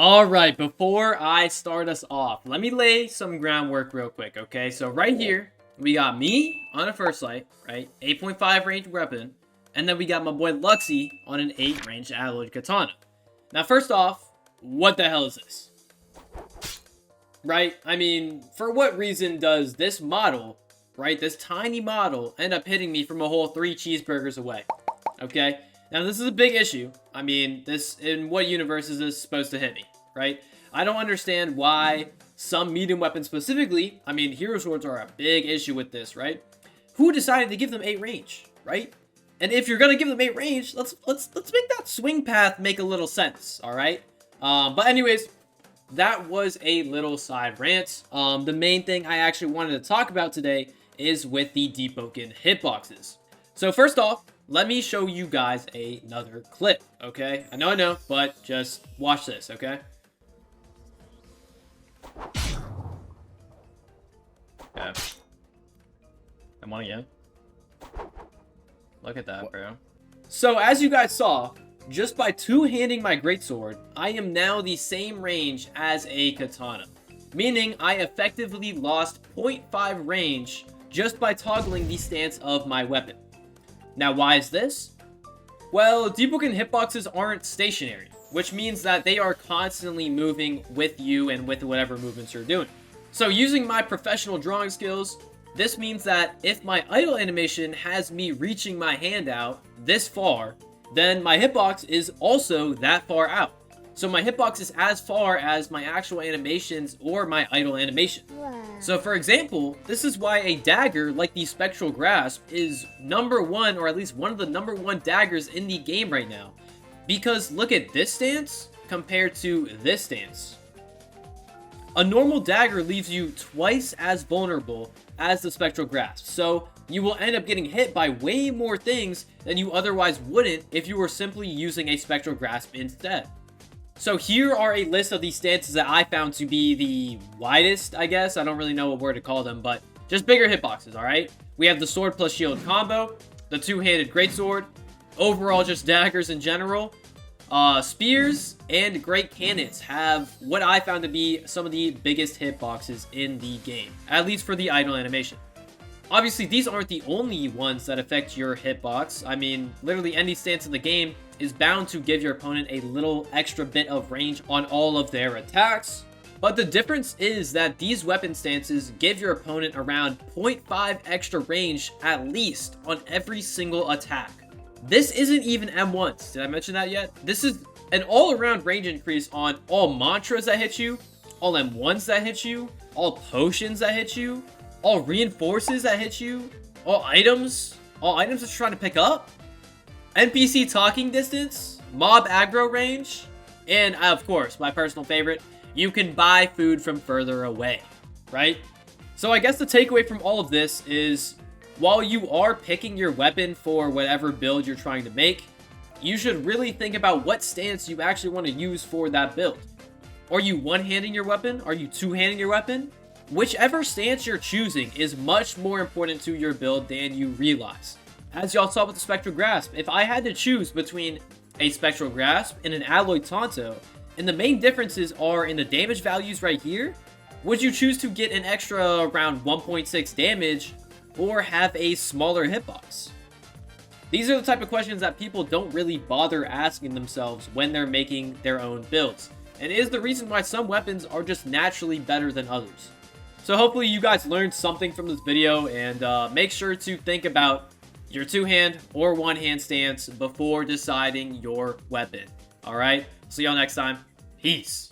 All right, before I start us off, let me lay some groundwork real quick, okay? So right here, we got me on a first light, right? 8.5 range weapon. And then we got my boy Luxy on an 8 range alloyed katana. Now, first off, what the hell is this? Right? I mean, for what reason does this model, right, this tiny model, end up hitting me from a whole 3 cheeseburgers away? Okay? Now, this is a big issue. I mean, in what universe is this supposed to hit me, right? I don't understand why some medium weapons specifically, I mean, hero swords are a big issue with this, right? Who decided to give them 8 range, right? And if you're gonna give them 8 range, let's make that swing path make a little sense, all right? But anyways, that was a little side rant. The main thing I actually wanted to talk about today is with the Deepwoken hitboxes. So first off, let me show you guys another clip, okay? I know, but just watch this, okay? Okay. Come on again. Look at that, bro. So as you guys saw, just by two-handing my greatsword, I am now the same range as a katana. Meaning I effectively lost 0.5 range just by toggling the stance of my weapon. Now, why is this? Well, Deepwoken hitboxes aren't stationary, which means that they are constantly moving with you and with whatever movements you're doing. So using my professional drawing skills, this means that if my idle animation has me reaching my hand out this far, then my hitbox is also that far out. So my hitbox is as far as my actual animations or my idle animation. Wow. So for example, this is why a dagger like the Spectral Grasp is #1, or at least one of the #1 daggers in the game right now. Because look at this stance compared to this stance. A normal dagger leaves you twice as vulnerable as the Spectral Grasp, so you will end up getting hit by way more things than you otherwise wouldn't if you were simply using a Spectral Grasp instead. So here are a list of these stances that I found to be the widest, I guess. I don't really know what word to call them, but just bigger hitboxes, alright? We have the sword plus shield combo, the two-handed greatsword, overall just daggers in general. Spears and great cannons have what I found to be some of the biggest hitboxes in the game, at least for the idle animation. Obviously, these aren't the only ones that affect your hitbox. I mean, literally any stance in the game is bound to give your opponent a little extra bit of range on all of their attacks. But the difference is that these weapon stances give your opponent around 0.5 extra range at least on every single attack. This isn't even M1s. Did I mention that yet? This is an all-around range increase on all mantras that hit you, all M1s that hit you, all potions that hit you, all reinforces that hit you, all items that you're trying to pick up, NPC talking distance, mob aggro range, and of course, my personal favorite, you can buy food from further away, right? So I guess the takeaway from all of this is, while you are picking your weapon for whatever build you're trying to make, you should really think about what stance you actually want to use for that build. Are you one-handing your weapon? Are you two-handing your weapon? Whichever stance you're choosing is much more important to your build than you realize. As y'all saw with the Spectral Grasp, if I had to choose between a Spectral Grasp and an Alloy Tonto, and the main differences are in the damage values right here, would you choose to get an extra around 1.6 damage or have a smaller hitbox? These are the type of questions that people don't really bother asking themselves when they're making their own builds, and it is the reason why some weapons are just naturally better than others. So hopefully you guys learned something from this video, and make sure to think about your two-hand or one-hand stance before deciding your weapon. Alright, see y'all next time. Peace.